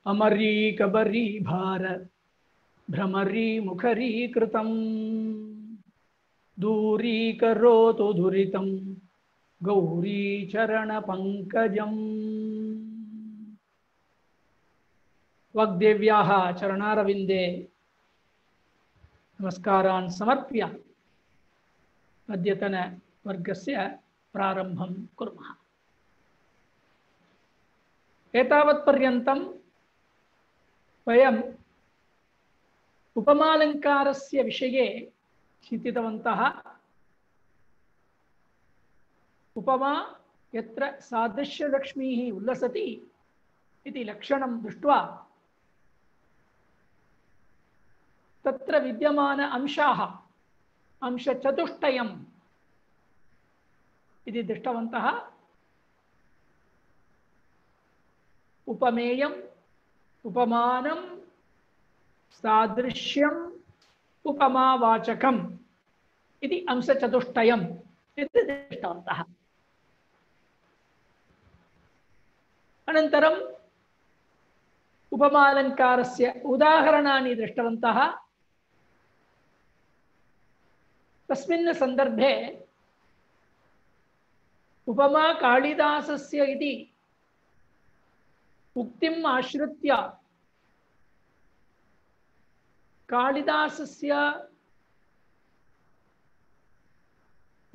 अमरी कबरी भार भ्रमरी मुखरी कृतं दूरी करोतु दुरितं गौरी चरण पंकजम्। वाग्देव्याः चरणारविन्दे नमस्कारान् समर्प्य अद्यतन वर्गस्य प्रारम्भं कुर्मः। एतावत्पर्यन्तं वयम् उपमालङ्कारस्य विषये चिन्तितवन्तः। उपमा यत्र सादृश्यलक्ष्मीः उल्लसति इति लक्षणं दृष्ट्वा तत्र विद्यमान अंशाः अंशचतुष्टयम् इति दृष्टवन्तः। उपमेयम्, उपमानम्, सादृश्यम्, उपमावाचकम् इति अंशचतुष्टयम् इति दृष्टवन्तः। अनन्तरम् उपमालङ्कारस्य उदाहरणानि दृष्टवन्तः। तस्मिन् सन्दर्भे उपमा कालिदासस्य इति उक्तिम् आश्रित्य कालिदासस्य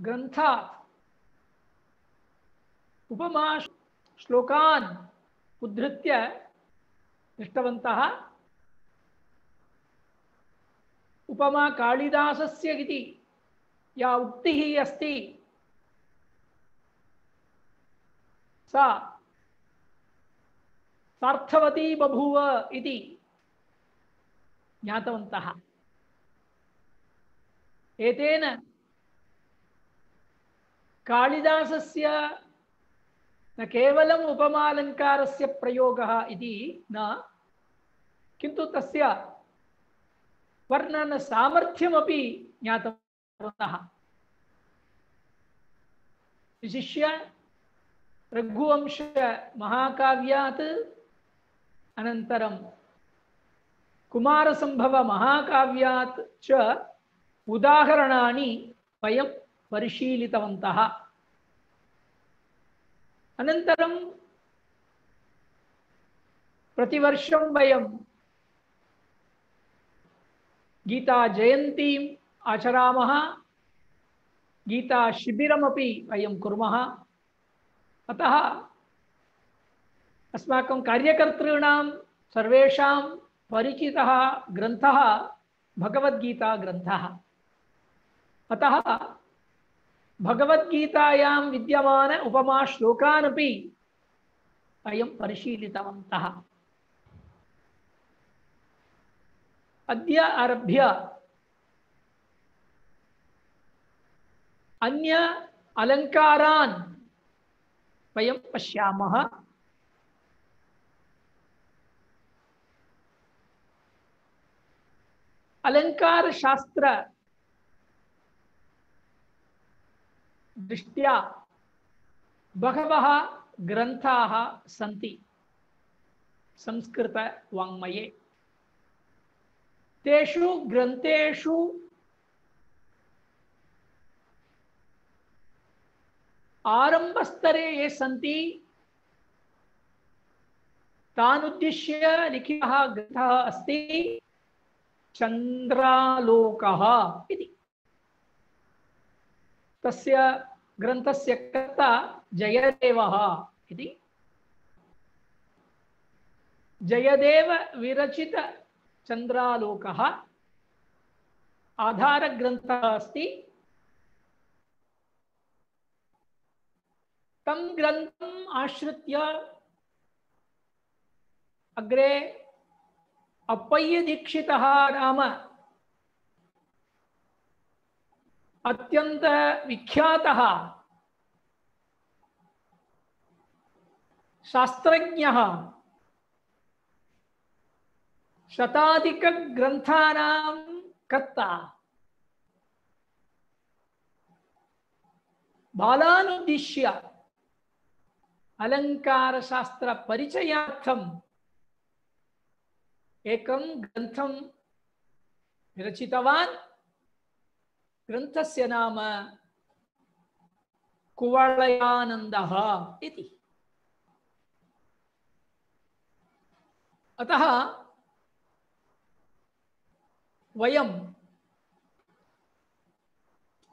ग्रन्थात् उपमा श्लोकान् उद्धृत्य दृष्टवन्तः। उपमा कालिदासस्य इति या उक्तिः अस्ति सा सार्थवती बभूव इति ज्ञातवन्तः। एतेन कालिदासस्य न केवलम् उपमालङ्कारस्य प्रयोगः इति न, किन्तु तस्य वर्णनसामर्थ्यमपि ज्ञातवन्तः। विशिष्य रघुवंश महाकाव्यात् अनन्तरं कुमारसंभव महाकाव्यात् च उदाहरणानि वयं परिशीलितवन्तः। अनन्तरं प्रतिवर्षं वयं गीता जयन्तीम् आचरामः, गीता शिबिरमपि वयं कुर्मः। अतः अस्माकं कार्यकर्तॄणां सर्वेषां परिचितः ग्रन्थः भगवद्गीता ग्रन्थः। अतः भगवद्गीतायां विद्यमान उपमा श्लोकानपि वयं परिशीलितवन्तः। अद्य आरभ्य अन्य अलङ्कारान् वयं पश्यामः। अलङ्कारशास्त्र दृष्ट्या बहवः ग्रन्थाः सन्ति संस्कृतवाङ्मये। तेषु ग्रन्थेषु आरंभस्तरे ये सन्ति तान् उद्दिश्य लिखितः ग्रन्थः अस्ति चन्द्रालोकः इति। तस्य ग्रन्थस्य कर्ता जयदेवः इति। जयदेव विरचित चन्द्रालोकः आधारग्रन्थः अस्ति। तं ग्रन्थम् आश्रित्य अग्रे अप्पय्य दीक्षितः नाम अत्यंत विख्यातः शास्त्रज्ञः शताधिक ग्रन्थानां कर्ता बालानुद्दिश्य अलंकार शास्त्र परिचयार्थं एकं ग्रन्थं विरचितवान्। ग्रन्थस्य नाम कुवलयानन्दः इति। अतः वयं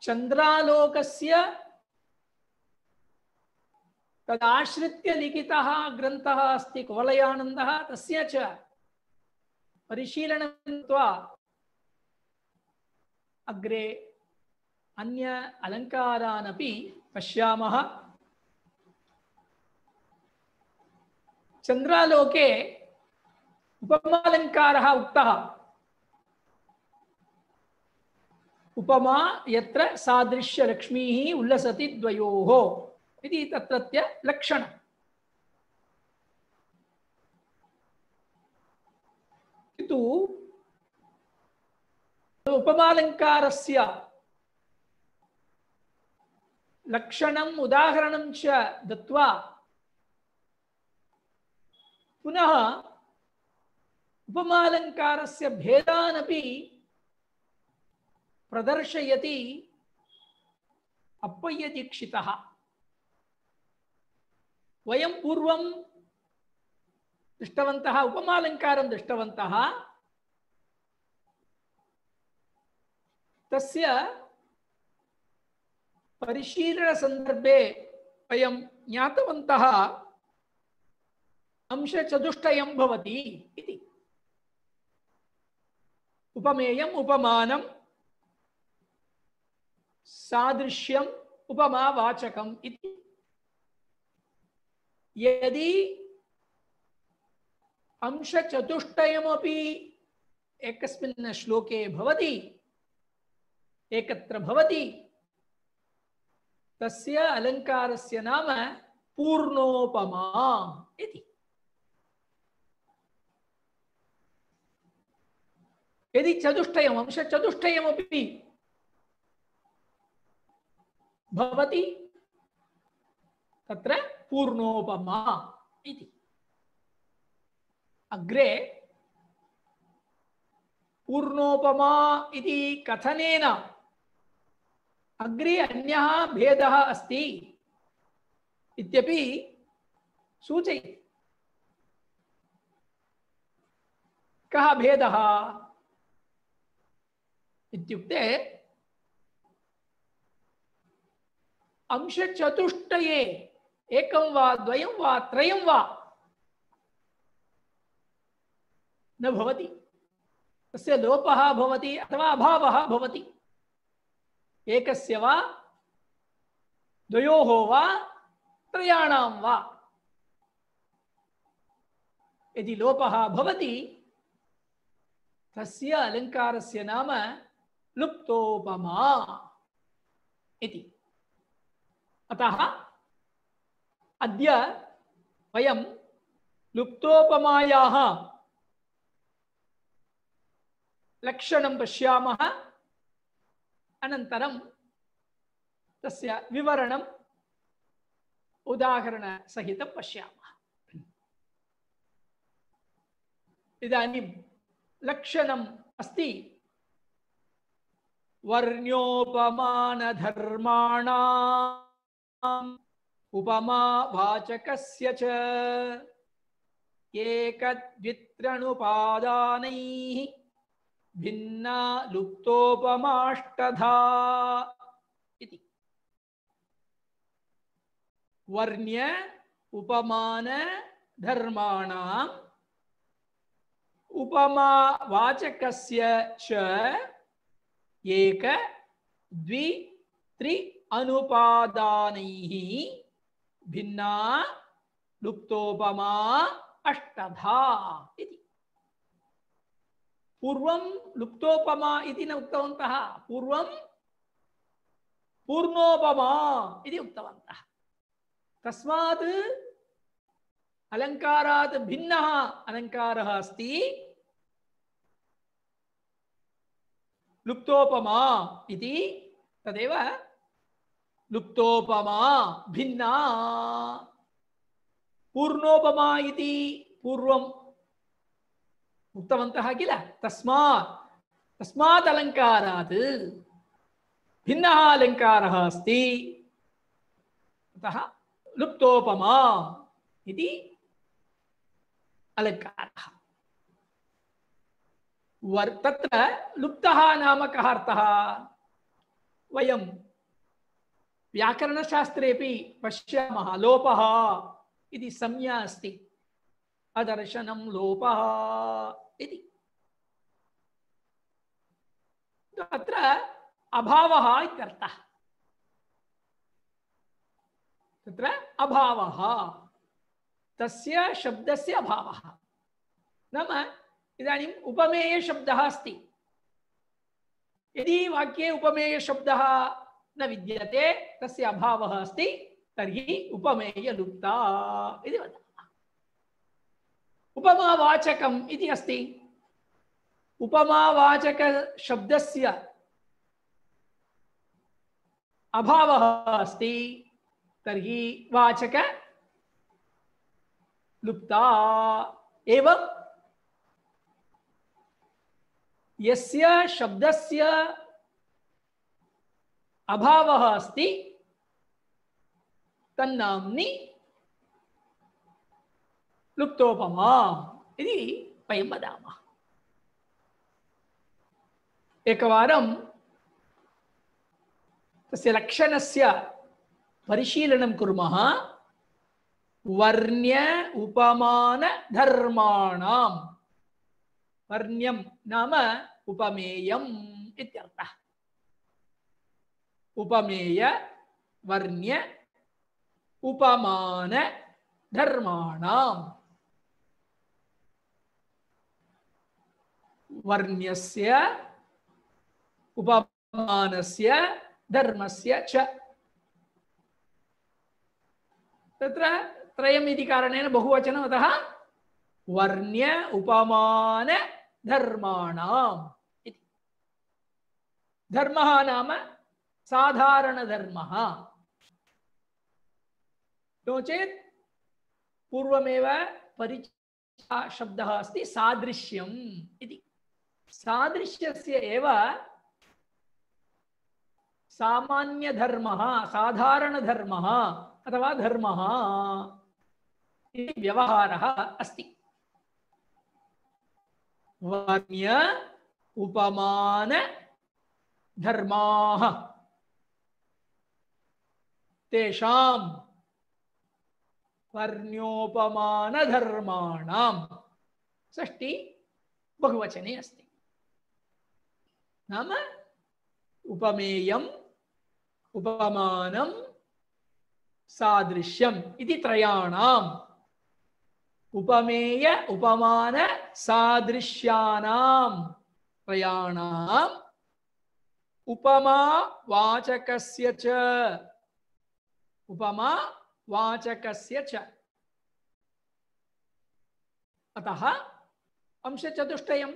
चन्द्रालोकस्य तदाश्रित्य लिखितः ग्रन्थः अस्ति कुवलयानन्दः, तस्य च परिशीलनं कृत्वा अग्रे अन्य अलङ्कारान् अपि पश्यामः। चन्द्रालोके उपमालङ्कारः उक्तः। उपमा यत्र सादृश्य लक्ष्मीः उल्लसति द्वयोः इति तत्रत्य लक्षणम्। किन्तु उपमालङ्कारस्य लक्षणम् उदाहरणं च दत्वा पुनः उपमालङ्कारस्य भेदान् अपि प्रदर्शयति अप्पय्यदीक्षितः। वयं पूर्वं दृष्टवन्तः, उपमालङ्कारं दृष्टवन्तः। तस्य परिशीलनसन्दर्भे वयं ज्ञातवन्तः अंशचतुष्टयं भवति इति। उपमेयम्, उपमानं, सादृश्यम्, उपमावाचकम् इति। यदि अंशचतुष्टयमपि एकस्मिन् श्लोके भवति, एकत्र भवति, तस्य अलङ्कारस्य नाम पूर्णोपमा इति। यदि चतुष्टयम्, अंशचतुष्टयमपि भवति, तत्र पूर्णोपमा इति। अग्रे पूर्णोपमा इति कथनेन अग्रे अन्यः भेदः अस्ति इत्यपि सूचयति। कः भेदः इत्युक्ते अंशचतुष्टये एकं वा द्वयं वा त्रयं वा न भवति, तस्य लोपः भवति अथवा अभावः भवति। एकस्य वा द्वयोः वा त्रयाणां वा यदि लोपः भवति, तस्य अलङ्कारस्य नाम लुप्तोपमा इति। अतः अद्य वयं लुप्तोपमायाः लक्षणं पश्यामः, अनन्तरं तस्य विवरणम् उदाहरणसहितं पश्यामः। इदानीं लक्षणम् अस्ति वर्ण्योपमानधर्माणाम् उपमावाचकस्य च एकद्वित्रणुपादानैः भिन्ना लुप्तोपमाष्टधा इति। वर्ण्य उपमान धर्माणाम् उपमावाचकस्य च एक द्वि त्रि अनुपादानैः भिन्ना लुप्तोपमा अष्टधा इति। पूर्वं लुप्तोपमा इति न उक्तवन्तः, पूर्वं पूर्णोपमा इति उक्तवन्तः। तस्मात् अलङ्कारात् भिन्नः अलङ्कारः अस्ति लुप्तोपमा इति। तदेव लुप्तोपमा भिन्ना। पूर्णोपमा इति पूर्वं उक्तवन्तः किल तस्मात् अलङ्कारात् भिन्नः अलङ्कारः अस्ति अतः लुप्तोपमा इति अलङ्कारः। तत्र लुप्तः नाम कः अर्थः? वयं व्याकरणशास्त्रेपि पश्यामः, लोपः इति संज्ञा अस्ति, अदर्शनं लोपः इति। अत्र अभावः इत्यर्थः। तत्र अभावः, तस्य शब्दस्य अभावः नाम इदानीम् उपमेय शब्दः अस्ति। यदि वाक्ये उपमेय शब्दः न विद्यते, तस्य अभावः अस्ति, तर्हि उपमेय लुप्ता इति वदामः। उपमावाचकम् इति अस्ति। उपमावाचक शब्दस्य अभावः अस्ति, तर्हि वाचक लुप्ता। एवं यस्य शब्दस्य अभावः अस्ति तन्नाम्नि लुप्तोपमा इति वयं वदामः। एकवारं तस्य लक्षणस्य परिशीलनं कुर्मः। वर्ण्य उपमान धर्माणां, वर्ण्यं नाम उपमेयम् इत्यर्थः। उपमेय वर्ण्य उपमान धर्माणां। वर्ण्यस्य उपमानस्य धर्मस्य च। तत्र त्रयम् इति कारणेन बहुवचनम्, अतः वर्ण्य उपमान धर्माणाम् इति। धर्मः नाम साधारण धर्मः, नो चेत् पूर्वमेव परिचय शब्दः अस्ति सादृश्यम् इति। सादृश्यस्य एव सामान्य धर्मः, साधारण धर्मः अथवा धर्मः इति व्यवहारः अस्ति। वर्ण्य उपमान धर्माः, तेषां वर्ण्योपमान धर्माणां, षष्ठी बहुवचने अस्ति। नाम उपमेयम् उपमानं सादृश्यम् इति त्रयाणाम्, उपमेय उपमान सादृश्यानां त्रयाणाम् उपमा वाचकस्य च, उपमा वाचकस्य च। अतः अंशचतुष्टयम्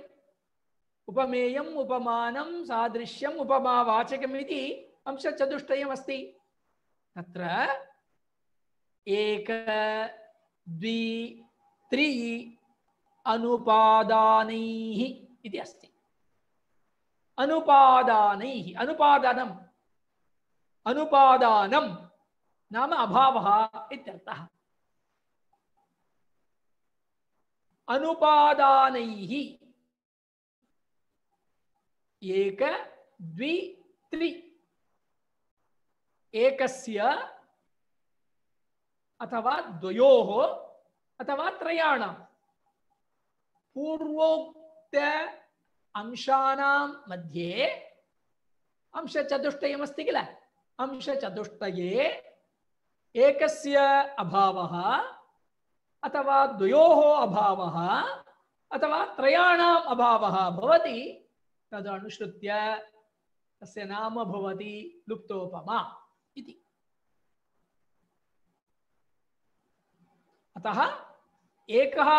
उपमेयम् उपमानं सादृश्यम् उपमावाचकम् इति अंशचतुष्टयम् अस्ति। तत्र एक द्वि त्रि अनुपादानैः इति अस्ति। अनुपादानैः, अनुपादनम्, अनुपादानं नाम अभावः इत्यर्थः। अनुपादानैः एक द्वि त्रि, एकस्य अथवा द्वयोः अथवा त्रयाणां पूर्वोक्त अंशानां मध्ये अंशचतुष्टयमस्ति किल, अंशचतुष्टये एकस्य अभावः अथवा द्वयोः अभावः अथवा त्रयाणाम् अभावः भवति, तदनुसृत्य तस्य नाम भवति लुप्तोपमा इति। अतः एकः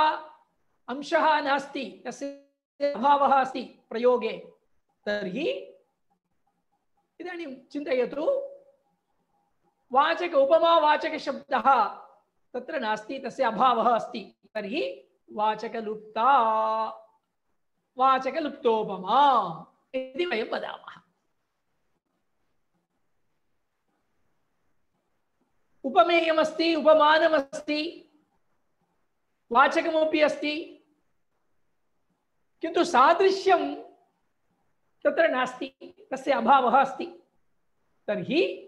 अंशः नास्ति, तस्य अभावः अस्ति प्रयोगे, तर्हि इदानीं चिन्तयतु, वाचक उपमावाचक शब्दः तत्र नास्ति, तस्य अभावः अस्ति, तर्हि वाचकलुप्ता वाचकलुप्तोपमा इति वयं वदामः। उपमेयमस्ति, उपमानमस्ति, वाचकमपि अस्ति, किन्तु सादृश्यं तत्र नास्ति, तस्य अभावः अस्ति। तर्हि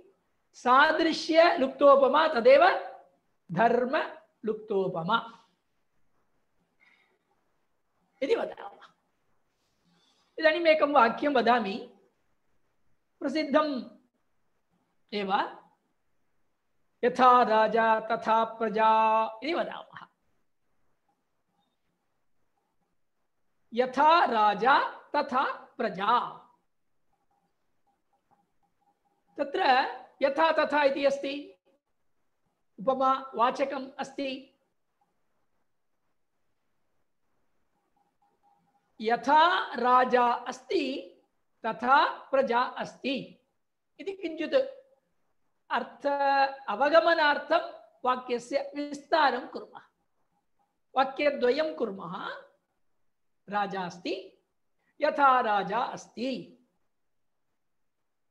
सादृश्य लुप्तोपमा तदेव धर्म लुप्तोपमा इति वदामः। इदानीम् एकं वाक्यं वदामि, प्रसिद्धम् एव, यथा राजा तथा प्रजा इति वदामः। यथा राजा तथा प्रजा, तत्र यथा तथा इति अस्ति, उपमा वाचकम् अस्ति। यथा राजा अस्ति तथा प्रजा अस्ति इति किञ्चित् अर्थ अवगमनार्थं वाक्यस्य विस्तारं कुर्मः। वाक्यद्वयं कुर्मः। राजा अस्ति, यथा राजा अस्ति,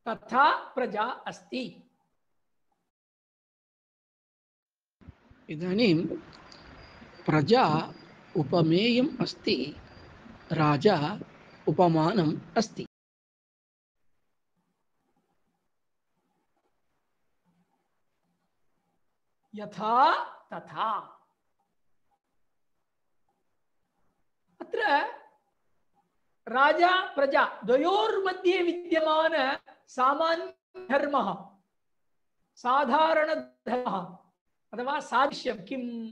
तथा प्रजा अस्ति। इदानीं प्रजा उपमेयम् अस्ति, राजा उपमानम् अस्ति। यथा तथा, अत्र राजा प्रजा द्वयोर्मध्ये विद्यमान सामान्य धर्मः, साधारण धर्मः अथवा सादृश्यं किम्?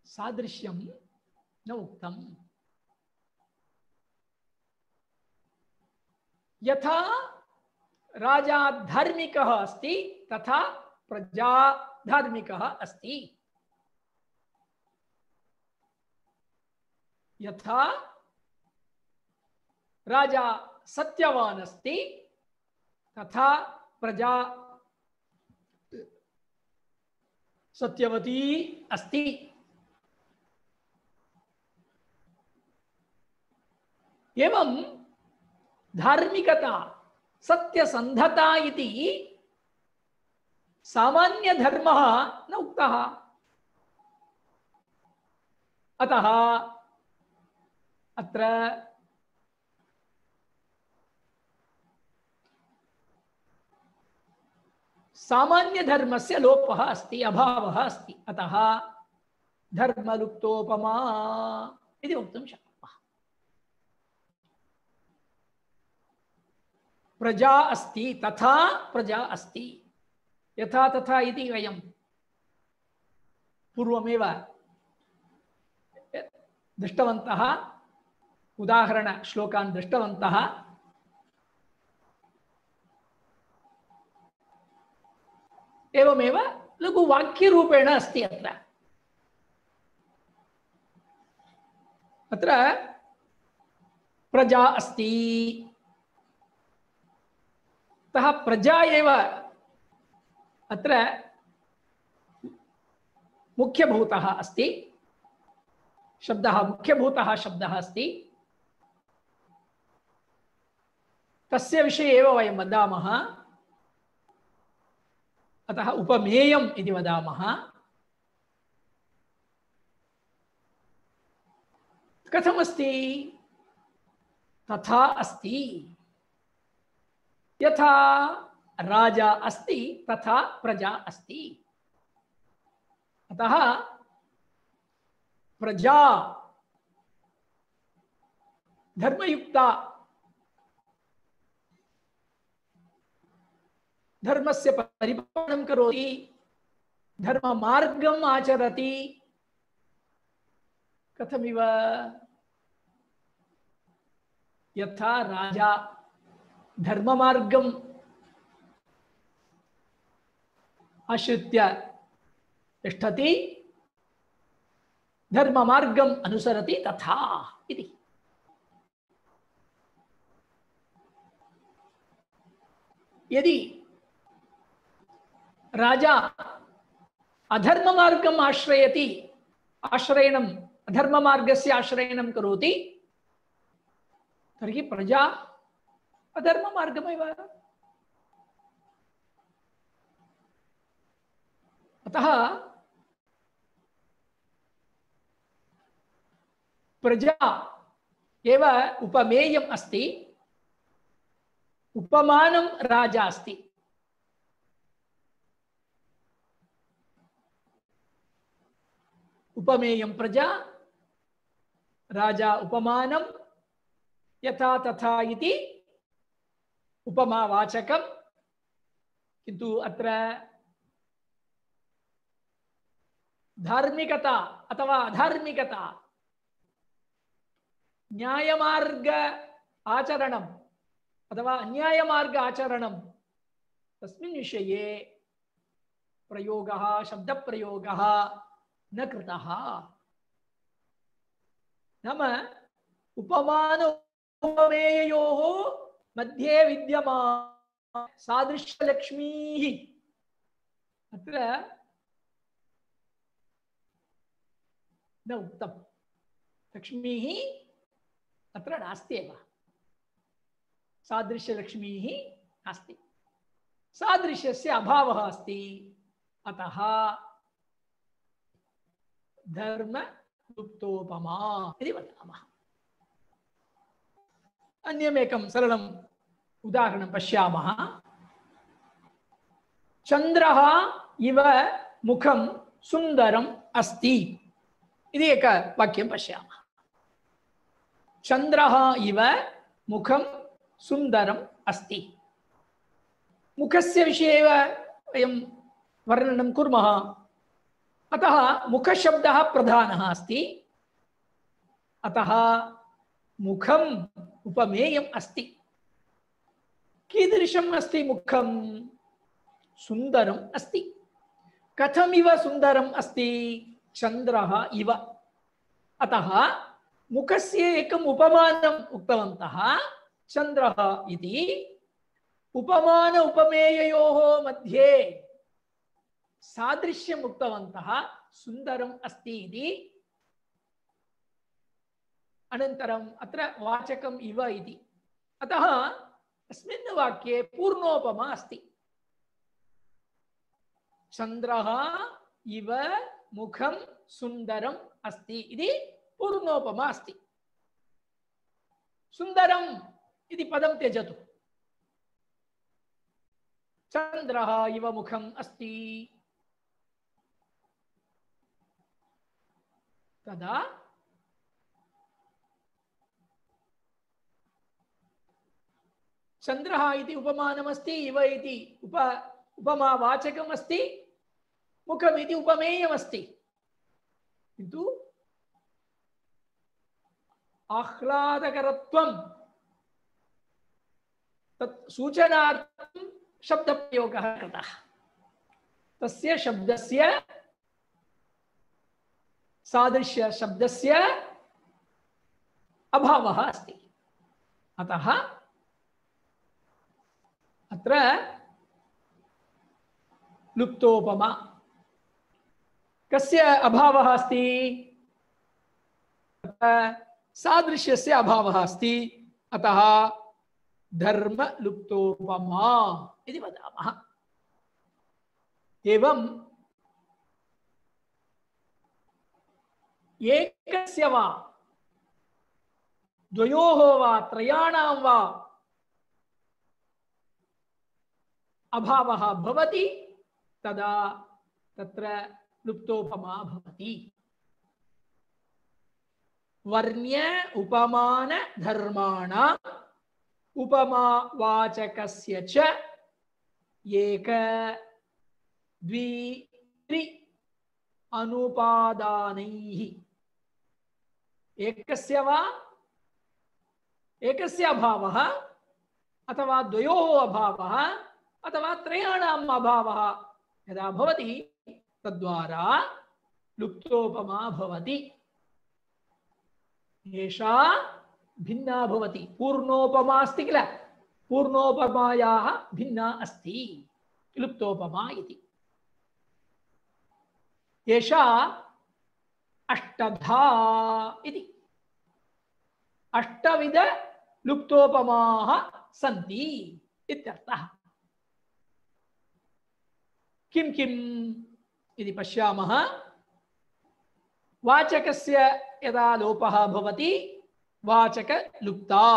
सादृश्यं न उक्तम्। यथा राजा धार्मिकः अस्ति तथा प्रजा धार्मिकः अस्ति। यथा राजा सत्यवान अस्ति तथा प्रजा सत्यवती अस्ति। एवं धार्मिकता सत्यसन्धता इति सामान्य धर्मः न उक्तः। अतः अत्र सामान्य धर्मस्य लोपः अस्ति, अभावः अस्ति। अतः धर्मलुप्तोपमा इति वक्तुं शक्नुमः। प्रजा अस्ति तथा प्रजा अस्ति। यथा तथा इति वयं पूर्वमेव दृष्टवन्तः, उदाहरणश्लोकान् दृष्टवन्तः। एवमेव लघुवाक्यरूपेण अस्ति अत्र। अत्र प्रजा अस्ति, अतः प्रजा एव अत्र मुख्यभूतः अस्ति। शब्दः मुख्यभूतः शब्दः अस्ति। तस्य विषये एव वयं वदामः। अतः उपमेयम् इति वदामः। कथमस्ति? तथा अस्ति। यथा राजा अस्ति तथा प्रजा अस्ति। अतः प्रजा धर्मयुक्ता, धर्मस्य परिपालनं करोति, धर्ममार्गम् आचरति। कथमिव? यथा राजा धर्ममार्गम् आश्रित्य तिष्ठति, धर्ममार्गम् अनुसरति, तथा इति। यदि राजा अधर्ममार्गम् आश्रयति, आश्रयणम् अधर्ममार्गस्य आश्रयणं करोति, तर्हि प्रजा अधर्ममार्गमेव। अतः प्रजा एव उपमेयम् अस्ति, उपमानं राजा अस्ति। उपमेयं प्रजा, राजा उपमानं, यथा तथा इति उपमावाचकं। किन्तु अत्र धार्मिकता अथवा अधार्मिकता, न्यायमार्ग आचरणम् अथवा अन्यायमार्ग आचरणं, तस्मिन् विषये प्रयोगः, शब्दप्रयोगः न कृतः। नाम उपमान उपमेययोः मध्ये विद्यमान सादृश्यलक्ष्मीः अत्र न उक्तं। लक्ष्मीः अत्र नास्ति एव, सादृश्यलक्ष्मीः नास्ति, सादृश्यस्य अभावः अस्ति। अतः धर्म लुप्तोपमा इति वदामः। अन्यमेकं सरलम् उदाहरणं पश्यामः। चन्द्रः इव मुखं सुन्दरम् अस्ति इति एकं वाक्यं पश्यामः। चन्द्रः इव मुखं सुन्दरम् अस्ति। मुखस्य विषये एव वयं वर्णनं कुर्मः। अतः मुखशब्दः प्रधानः अस्ति। अतः मुखम् उपमेयम् अस्ति। कीदृशम् अस्ति मुखं? सुन्दरम् अस्ति। कथमिव सुन्दरम् अस्ति? चन्द्रः इव। अतः मुखस्य एकम् उपमानम् उक्तवन्तः, चन्द्रः इति। उपमान उपमेययोः मध्ये सादृश्यम् उक्तवन्तः, सुन्दरम् अस्ति इति। अनन्तरम् अत्र वाचकम् इव इति। अतः अस्मिन् वाक्ये पूर्णोपमा अस्ति। चन्द्रः इव मुखं सुन्दरम् अस्ति इति पूर्णोपमा अस्ति। सुन्दरम् इति पदं त्यजतु। चन्द्रः इव मुखम् अस्ति, तदा चन्द्रः इति उपमानमस्ति, इव इति उपमावाचकमस्ति, मुखम् इति उपमेयमस्ति। किन्तु आह्लादकरत्वं तत् सूचनार्थं शब्दप्रयोगः कृतः। तस्य शब्दस्य सादृश्य शब्दस्य अभावः अस्ति। अतः अत्र लुप्तोपमा। कस्य अभावः अस्ति? सादृश्यस्य अभावः अस्ति। अतः धर्म लुप्तोपमा इति वदामः। एवं एकस्य वा द्वयोः वा त्रयाणां वा अभावः भवति, तदा तत्र लुप्तोपमा भवति। वर्ण्य उपमान धर्माणां उपमावाचकस्य च एक द्वि त्रि अनुपादानैः। एकस्य वा एकस्य अभावः अथवा द्वयोः अभावः अथवा त्रयाणाम् अभावः यदा भवति, तद्वारा लुप्तोपमा भवति। एषा भिन्ना भवति। पूर्णोपमा अस्ति किल, पूर्णोपमायाः भिन्ना अस्ति लुप्तोपमा इति। एषा अष्टधा इति। अष्टविध लुप्तोपमाः सन्ति इत्यर्थः। किं किम् इति पश्यामः। वाचकस्य यदा लोपः भवति वाचकलुप्ता,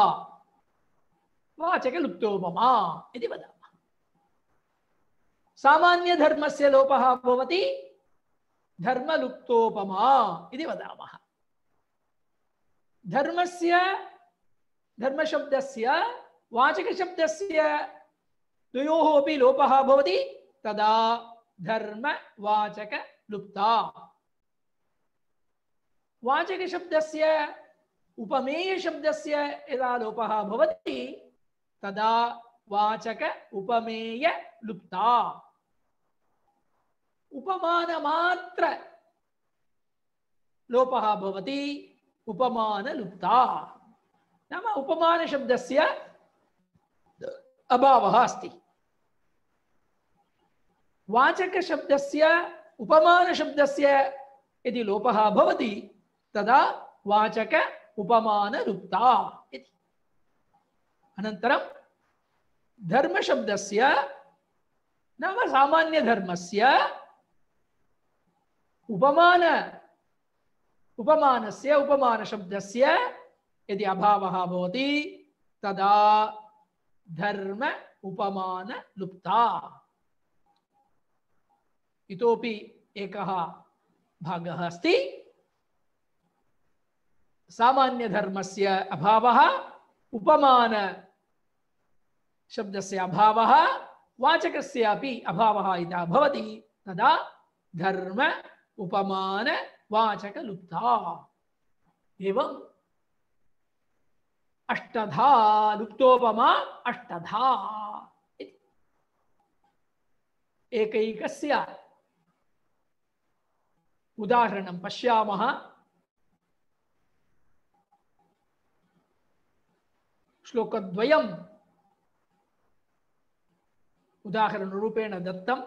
वाचकलुप्तोपमा इति वदामः। सामान्यधर्मस्य लोपः भवति धर्मलुप्तोपमा इति वदामः। धर्मस्य धर्मशब्दस्य वाचकशब्दस्य द्वयोः अपि लोपः भवति तदा धर्मवाचकलुप्ता। वाचकशब्दस्य उपमेयशब्दस्य यदा लोपः भवति तदा वाचक उपमेयलुप्ता। उपमानमात्र लोपः भवति उपमानलुप्ता। नाम उपमानशब्दस्य अभावः अस्ति। वाचकशब्दस्य उपमानशब्दस्य यदि लोपः भवति तदा वाचक उपमानलुप्ता इति। अनन्तरं धर्मशब्दस्य नाम सामान्यधर्मस्य उपमानस्य उपमानशब्दस्य यदि अभावः भवति तदा धर्म उपमानलुप्ता। इतोपि एकः भागः अस्ति। सामान्यधर्मस्य अभावः, उपमान शब्दस्य अभावः, वाचकस्य अपि अभावः यदा भवति तदा धर्म उपमान वाचकलुप्ता। एवं अष्टधा लुप्तोपमा अष्टधा इति। एकैकस्य उदाहरणं पश्यामः। श्लोकद्वयम् उदाहरणरूपेण दत्तं।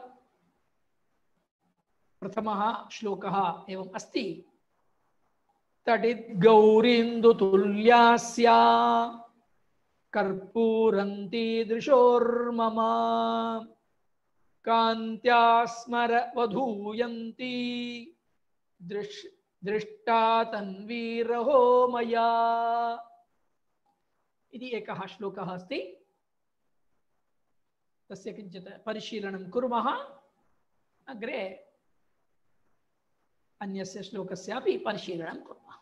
प्रथमः श्लोकः एवम् अस्ति। तडिद्गौरीन्दुतुल्यास्या कर्पूरन्ती दृशोर्मम कान्त्या स्मरवधूयन्ती दृष्टा तन्वीरहो मया इति एकः श्लोकः अस्ति। तस्य किञ्चित् परिशीलनं कुर्मः। अग्रे अन्यस्य श्लोकस्यापि परिशीलनं कुर्मः।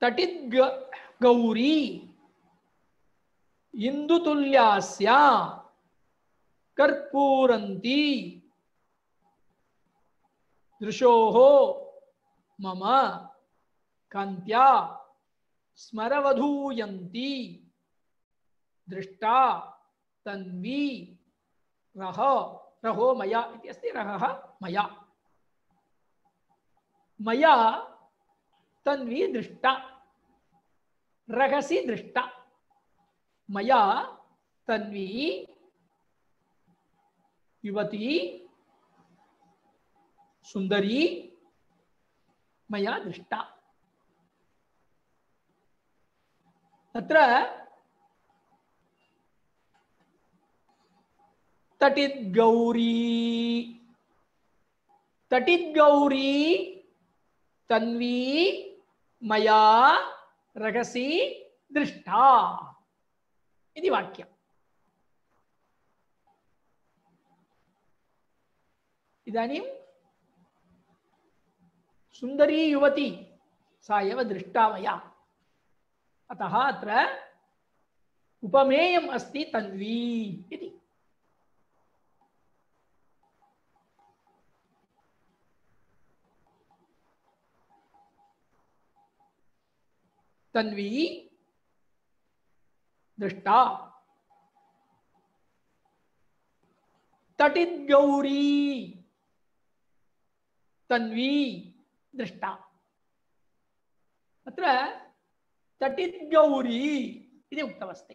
तटिद्गौरी इन्दुतुल्यास्या कर्पूरन्ती दृशोः मम कान्त्या स्मरवधूयन्ती दृष्टा तन्वी रहो मया इति अस्ति। रहः मया, मया तन्वी दृष्टा, रहसि दृष्टा। मया तन्वी युवती सुंदरी मया दृष्टा। तत्र तटिद्गौरी, तटिद्गौरी तन्वी मया रहसि दृष्टा इति वाक्यम्। इदानीं सुंदरी युवती सा एव दृष्टा मया। अतः अत्र उपमेयम् अस्ति तन्वी इति। तन्वी दृष्टा। तटिद्गौरी तन्वी दृष्टा। अत्र तटिद्गौरी इति उक्तमस्ति।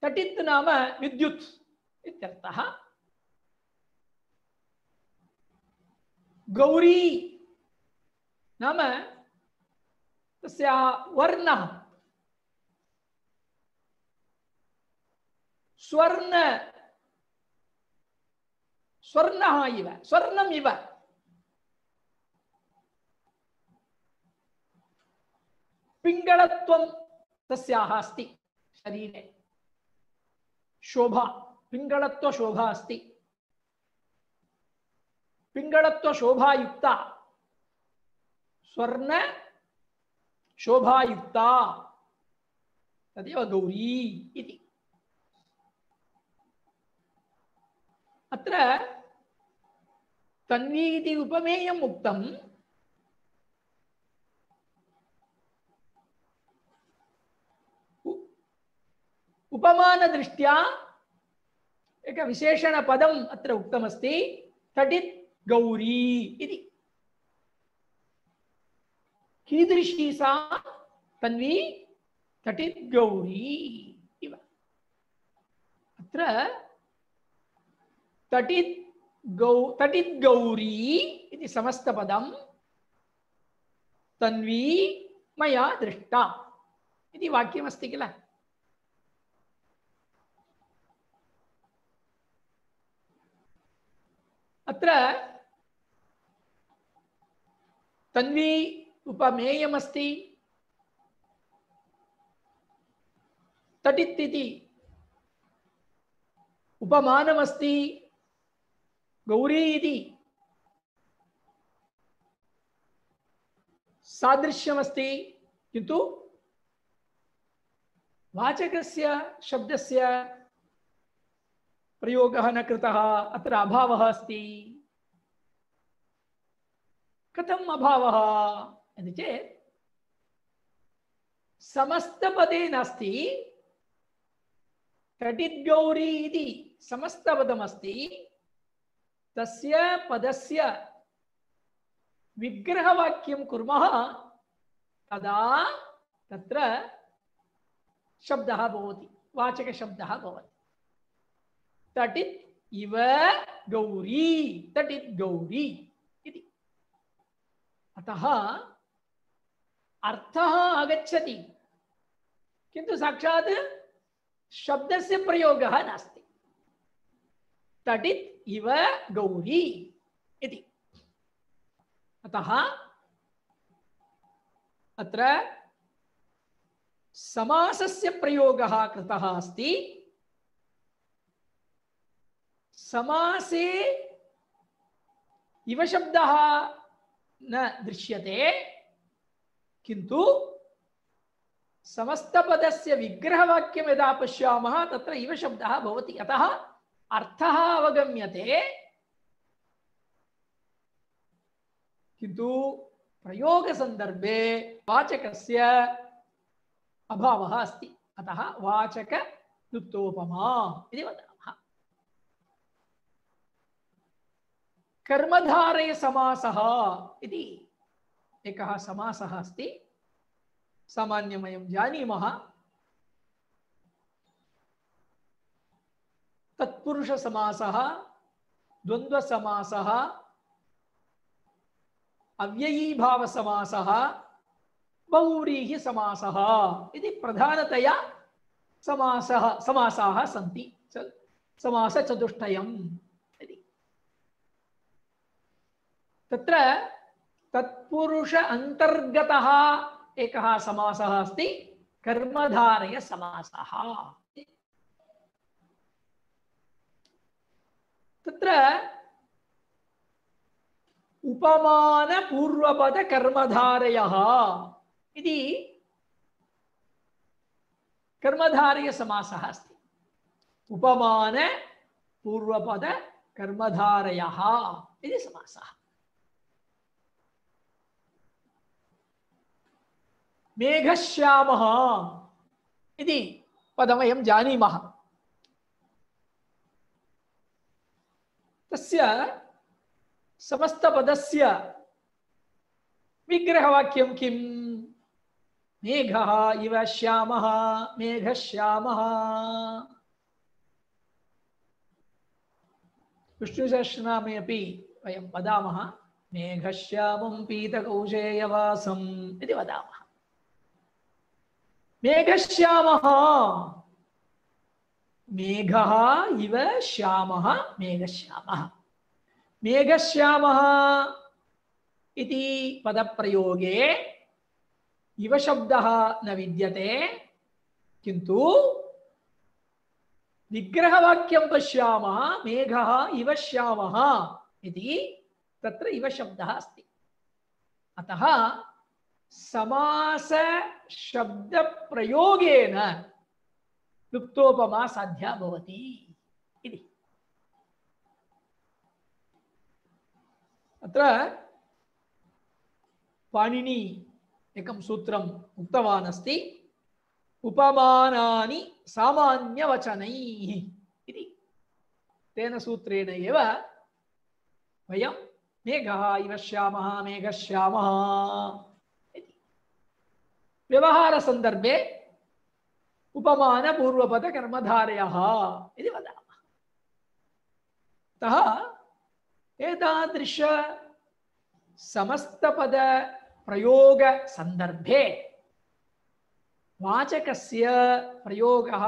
तटित् नाम विद्युत् इत्यर्थः। गौरी नाम तस्याः वर्णः स्वर्ण स्वर्णः इव स्वर्णम् इव पिङ्गळत्वं तस्याः अस्ति शरीरे शोभा पिङ्गळत्व शोभा अस्ति पिङ्गळत्व शोभायुक्ता स्वर्ण शोभायुक्ता तदेव गौरी इति अत्र तन्वी इति उपमेयम् उक्तम् उपमानदृष्ट्या एक विशेषणपदम् अत्र उक्तमस्ति तटित् गौरी इति कीदृशी सा तन्वी तटित् गौरी इव अत्र तटित् गौरी इति समस्तपदं तन्वी मया दृष्टा इति वाक्यमस्ति किल अत्र तन्वी उपमेयमस्ति तटित् इति उपमानमस्ति गौरी इति सादृश्यमस्ति किन्तु वाचकस्य शब्दस्य प्रयोगः न कृतः अत्र अभावः अस्ति कथम् अभावः इति चेत् समस्तपदे नास्ति तटित् गौरी इति समस्तपदमस्ति तस्य पदस्य विग्रहवाक्यं कुर्मः तदा तत्र शब्दः भवति वाचकशब्दः भवति तटित् इव गौरी तटित् गौरी इति अतः अर्थः आगच्छति किन्तु साक्षात् शब्दस्य प्रयोगः नास्ति तटित् इव गौरी इति अतः अत्र समासस्य प्रयोगः कृतः अस्ति समासे इव शब्दः न दृश्यते किन्तु समस्तपदस्य विग्रहवाक्यं यदा पश्यामः तत्र इव शब्दः भवति अतः अर्थः अवगम्यते किन्तु प्रयोगसन्दर्भे वाचकस्य अभावः अस्ति अतः वाचकयुक्तोपमा इति वदामः कर्मधारय समासः इति एकः समासः अस्ति सामान्यं वयं जानीमः तत्पुरुषसमासः द्वन्द्वसमासः अव्ययीभावसमासः बहुव्रीहिसमासः इति प्रधानतया समासाः सन्ति समासचतुष्टयम् इति तत्र तत्पुरुष अन्तर्गतः एकः समासः अस्ति कर्मधारय समासः तत्र उपमान पूर्वपद कर्मधारयः इति कर्मधारय समासः अस्ति उपमान पूर्वपद कर्मधारयः इति समासः मेघश्यामः इति पदं वयं जानीमः तस्य समस्तपदस्य विग्रहवाक्यं किं मेघः इव श्यामः मेघश्यामः विष्णुसहस्रनामे अपि वयं वदामः मेघश्यामं पीतकौशेयवासम् इति वदामः। मेघश्यामः, मेघः इव श्यामः, मेघश्यामः। मेघश्यामः इति पदप्रयोगे इव शब्दः न विद्यते, किन्तु विग्रहवाक्यं पश्यामः, मेघः इव श्यामः इति तत्र इव शब्दः अस्ति। अतः समास शब्द प्रयोगेन लुप्तोपमा साध्या भवति इति। अत्र पाणिनि एकं सूत्रम् उक्तवान् अस्ति, उपमानानि सामान्यवचनैः इति। तेन सूत्रेण एव वयं मेघः इव श्यामः, मेघश्यामः इति व्यवहारसन्दर्भे उपमानपूर्वपदकर्मधारयः इति वदामः। अतः एतादृश समस्तपद प्रयोग संदर्भे वाचकस्य प्रयोगः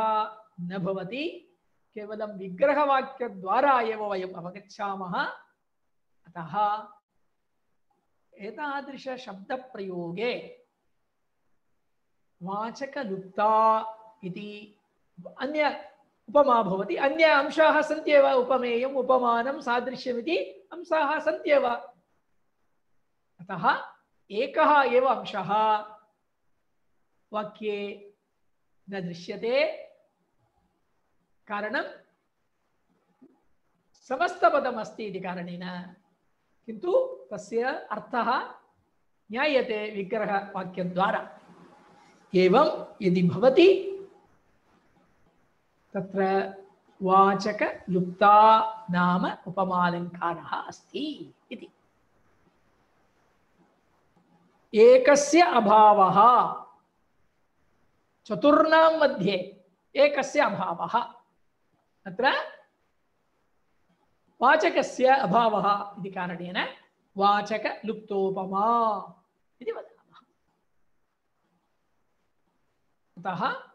न भवति, केवलं विग्रहवाक्यद्वारा एव वयम् अवगच्छामः। अतः एतादृश शब्दप्रयोगे वाचकलुप्ता इति अन्य उपमा भवति। अन्य अंशाः सन्त्येव, उपमेयम्, उपमानं, सादृश्यमिति अंशाः सन्त्येव। अतः एकः एव अंशः वाक्ये न दृश्यते, कारणं समस्तपदमस्ति इति कारणेन। किन्तु तस्य अर्थः ज्ञायते विग्रहवाक्यद्वारा। एवं यदि भवति तत्र वाचकलुप्ता नाम उपमालङ्कारः अस्ति इति। एकस्य अभावः, चतुर्णां मध्ये एकस्य अभावः, अत्र वाचकस्य अभावः इति कारणेन वाचकलुप्तोपमा इति वदामः। अतः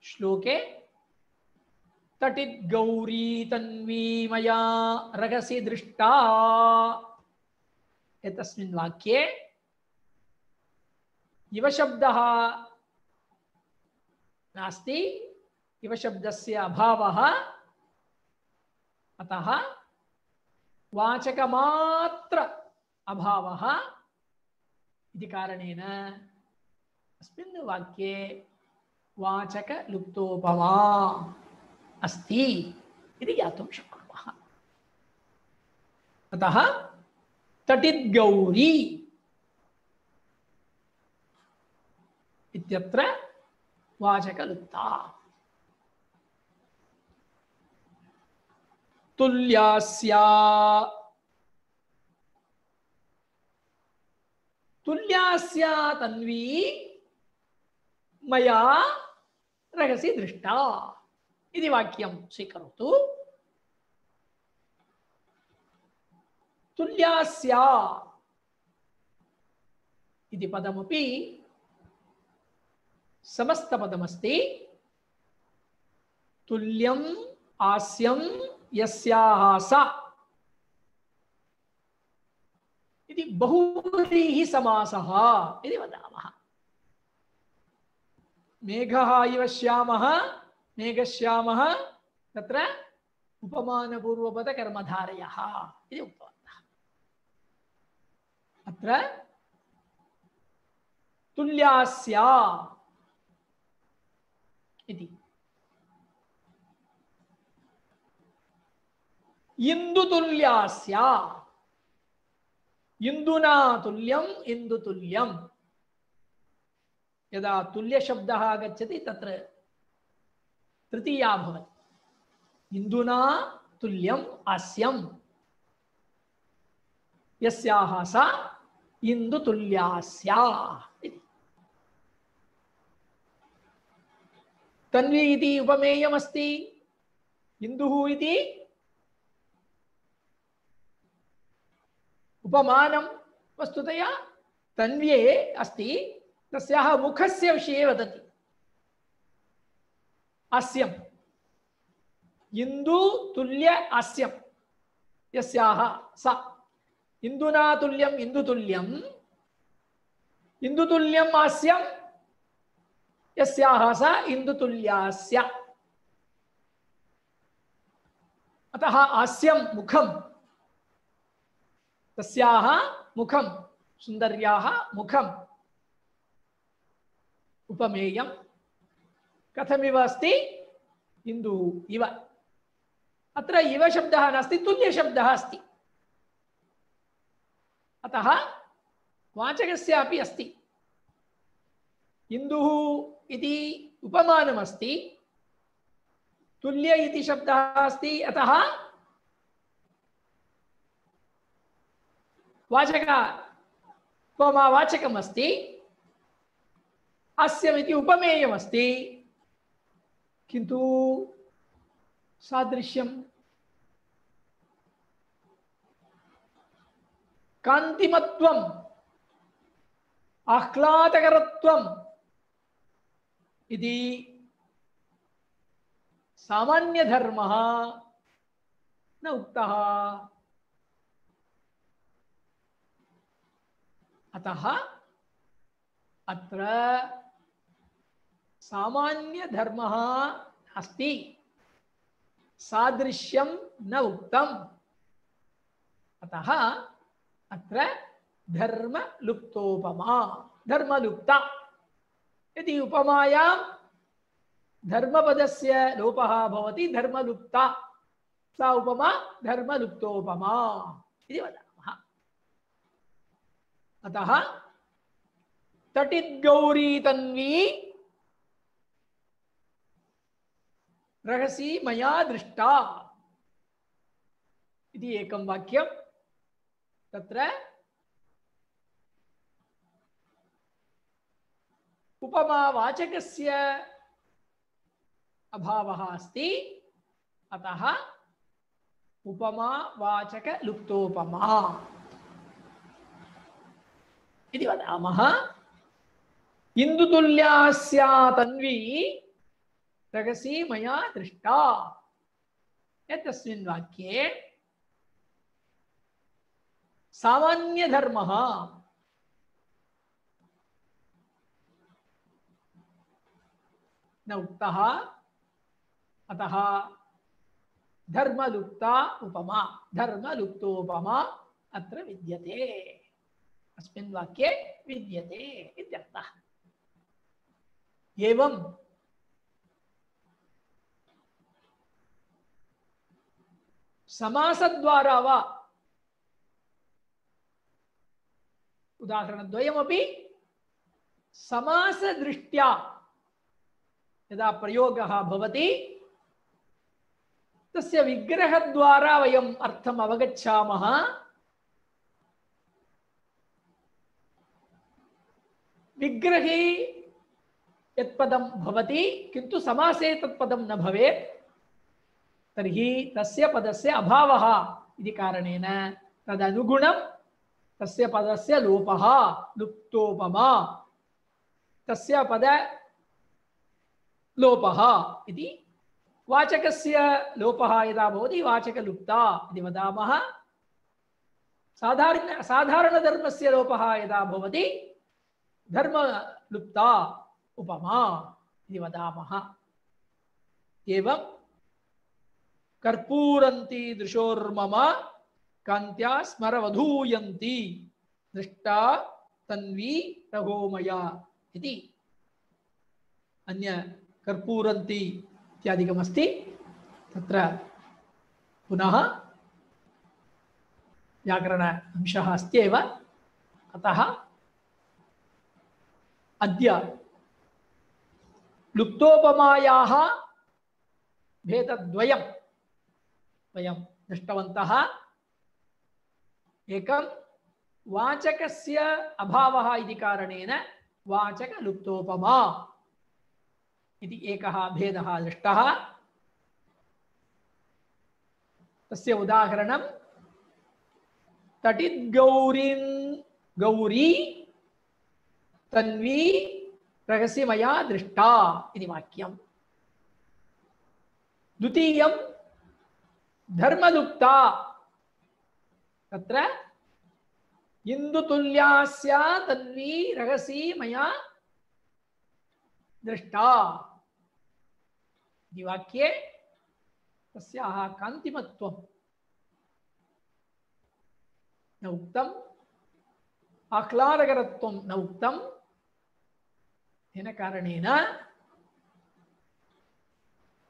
श्लोके तटिद्गौरी तन्वी मया रगसि दृष्टा एतस्मिन् वाक्ये इव शब्दः नास्ति, इव शब्दस्य अभावः। अतः वाचकमात्र अभावः इति कारणेन अस्मिन् वाक्ये वाचकलुप्तोपमा अस्ति इति ज्ञातुं शक्नुमः। अतः तटिद्गौरी इत्यत्र वाचकलुप्ता। तुल्यास्या, तुल्यास्या तन्वी मया रगसि दृष्टा इति वाक्यं स्वीकरोतु। तुल्यास्या इति पदमपि समस्तपदमस्ति। तुल्यम् आस्यं यस्याः सा इति बहुव्रीहि समासः इति वदामः। मेघः इव श्यामः, मेघश्यामः, तत्र उपमानपूर्वपदकर्मधारयः इति उक्तवन्तः। अत्र तुल्यास्या इति इंदुतुल्यास्या, इंदुना तुल्यम इंदुतुल्यम। यदा तुल्य शब्दः आगच्छति तत्र तृतीया भवति। इंदुना तुल्यम आस्यम यस्याः सा इंदुतुल्यास्या इति। तन्वी इति उपमेयमस्ति, इंदुः इति उपमानं वस्तुतया तन्व्ये अस्ति, तस्याः मुखस्य विषये वदति। हास्यम्, इन्दुतुल्य हास्यं यस्याः सा, इन्दुना तुल्यम् इन्दुतुल्यम्, इन्दुतुल्यं हास्यं यस्याः सा इन्दुतुल्यास्य। अतः हास्यं मुखं, तस्याः मुखं, सुन्दर्याः मुखं उपमेयं कथमिव अस्ति, इन्दुः इव। अत्र इव शब्दः नास्ति, तुल्यशब्दः अस्ति। अतः वाचकस्यापि अस्ति। इन्दुः इति उपमानमस्ति, तुल्य इति शब्दः अस्ति, अतः वाचक उपमावाचकमस्ति। हास्यमिति उपमेयमस्ति, किन्तु सादृश्यं, कान्तिमत्वम्, आह्लादकरत्वम् इति सामान्यधर्मः न उक्तः। अतः अत्र सामान्यधर्मः अस्ति, सादृश्यं न उक्तम्। अतः अत्र धर्मलुप्तोपमा, धर्मलुप्ता। यदि उपमायां धर्मपदस्य लोपः भवति, धर्मलुप्ता, सा उपमा धर्मलुप्तोपमा इति वदामः। अतः तटिद्गौरी तन्वी रहसि मया दृष्टा इति एकं वाक्यं। तत्र उपमावाचकस्य अभावः अस्ति, अतः उपमावाचकलुप्तोपमा इति वदामः। इन्दुतुल्या तन्वी रहसि मया दृष्टा, एतस्मिन् वाक्ये सामान्यधर्मः न उक्तः, अतः धर्मलुप्ता उपमा, धर्मलुप्तोपमा अत्र विद्यते, अस्मिन् वाक्ये विद्यते इत्यर्थः। एवं समासद्वारा वा, उदाहरणद्वयमपि समासदृष्ट्या यदा प्रयोगः भवति, तस्य विग्रहद्वारा वयम् अर्थम् अवगच्छामः। विग्रहे यत्पदं भवति, किन्तु समासे तत्पदं न भवेत्, तर्हि तस्य पदस्य अभावः इति कारणेन तदनुगुणं तस्य पदस्य लोपः, लुप्तोपमा, तस्य पद लोपः इति। वाचकस्य लोपः यदा भवति वाचकलुप्ता इति वदामः। साधारणधर्मस्य लोपः यदा भवति धर्मलुप्ता उपमा इति वदामः। एवं कर्पूरन्ति दृशोर्मम कान्त्या स्मरवधूयन्ति दृष्टा तन्वी रघो मया इति अन्य कर्पूरन्ति इत्यादिकमस्ति। तत्र पुनः व्याकरण अंशः अस्त्येव। अतः अद्य लुप्तोपमायाः भेदद्वयं वयं दृष्टवन्तः। एकं वाचकस्य अभावः इति कारणेन वाचकलुप्तोपमा इति एकः भेदः दृष्टः। तस्य उदाहरणं तटिद्गौरीन् गौरी तन्वी रहसि मया दृष्टा इति वाक्यम्। द्वितीयं धर्मलुप्ता, तत्र इन्दुतुल्या तन्वी रहसि मया दृष्टा इति वाक्ये तस्याः कान्तिमत्वं न उक्तम्, आह्लादकरत्वं न उक्तम्। तेन कारणेन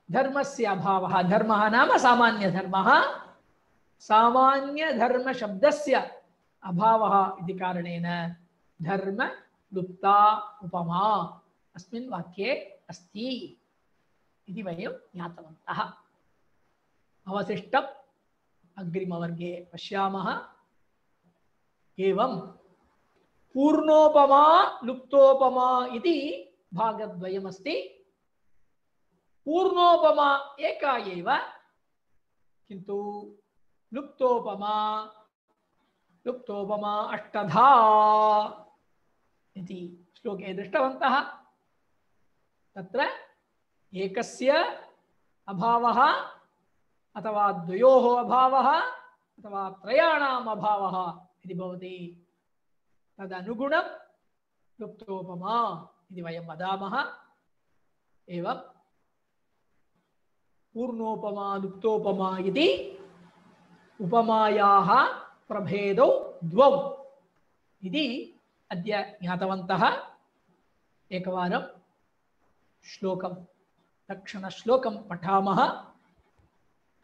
धर्मस्य अभावः, धर्मः नाम सामान्यधर्मः, सामान्यधर्मशब्दस्य अभावः इति कारणेन धर्मलुप्ता उपमा अस्मिन् वाक्ये अस्ति इति वयं ज्ञातवन्तः। अवशिष्टम् अग्रिमवर्गे पश्यामः। एवं पूर्णोपमा लुप्तोपमा इति भागद्वयमस्ति। पूर्णोपमा एका एव, किन्तु लुप्तोपमा अष्टधा इति श्लोके दृष्टवन्तः। तत्र एकस्य अभावः अथवा द्वयोः अभावः अथवा त्रयाणाम् अभावः इति भवति, तदनुगुणं लुप्तोपमा इति वयं वदामः। एवं पूर्णोपमा लुप्तोपमा इति उपमायाः प्रभेदौ द्वौ इति अद्य ज्ञातवन्तः। एकवारं श्लोकं लक्षणश्लोकं पठामः,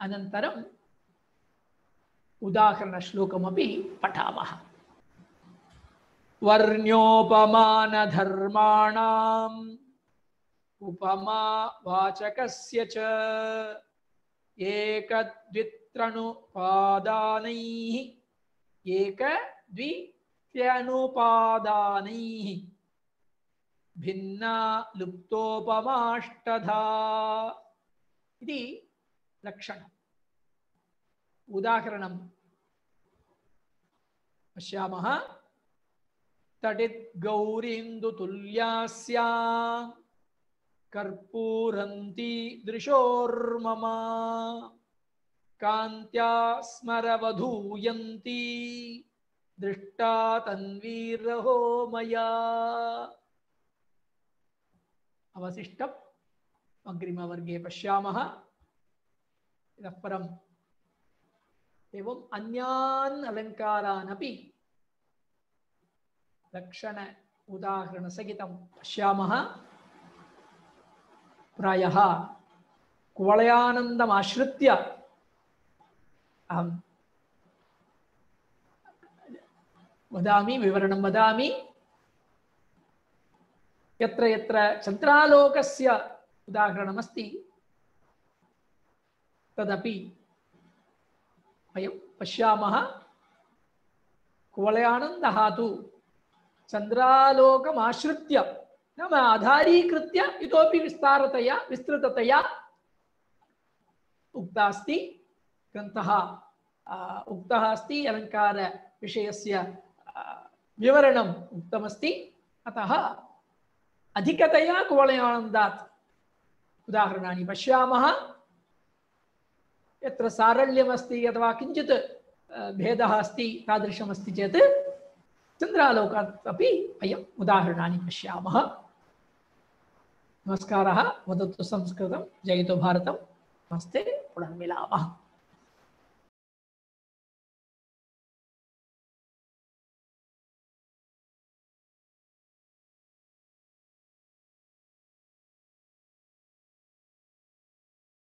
अनन्तरम् उदाहरणश्लोकमपि पठामः। वर्ण्योपमानधर्माणाम् उपमा वाचकस्य च एकद्वित्यनुपादानैः भिन्ना लुप्तोपमाष्टधा इति लक्षणम्। उदाहरणं पश्यामः। तडित् गौरीन्दुतुल्यास्या कर्पूरन्ती दृशोर्मम कान्त्या स्मरवधूयन्ती दृष्टा तन्वीरहो मया। अवशिष्टम् अग्रिमवर्गे पश्यामः। इतः परम् एवम् अन्यान् अलङ्कारान् अपि लक्षण उदाहरणसहितं पश्यामः। प्रायः कुवलयानन्दमाश्रित्य अहं वदामि, विवरणं वदामि। यत्र यत्र चन्द्रालोकस्य उदाहरणमस्ति तदपि वयं पश्यामः। कुवलयानन्दः तु चन्द्रालोकमाश्रित्य नाम आधारीकृत्य इतोपि विस्तृततया उक्ता अस्ति, ग्रन्थः उक्तः अस्ति, अलङ्कारविषयस्य विवरणम् उक्तमस्ति। अतः अधिकतया कुवलयानन्दात् उदाहरणानि पश्यामः। यत्र सारल्यमस्ति अथवा किञ्चित् भेदः अस्ति तादृशमस्ति चेत् चन्द्रालोकात् अपि वयम् उदाहरणानि पश्यामः। नमस्कारः। वदतु संस्कृतं, जयतु भारतं। नमस्ते, पुनर्मिलामः।